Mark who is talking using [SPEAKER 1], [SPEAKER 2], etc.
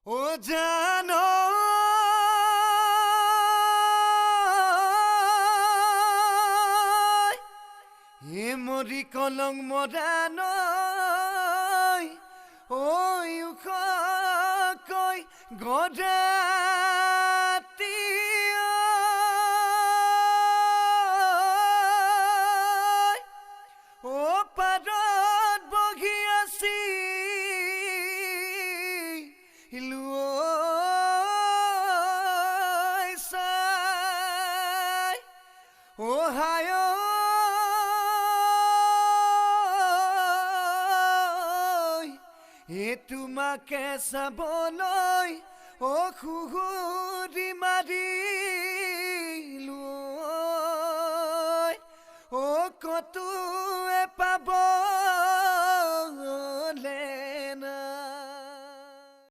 [SPEAKER 1] ও জানো এ মরি কলং মরানৈ ওই উখ কই গদাতি ও পাদত বহি আছি ও হায় এ তোমাকে চাবলৈ ও খুহুৰি মাৰিলো ও কতোৱে পাব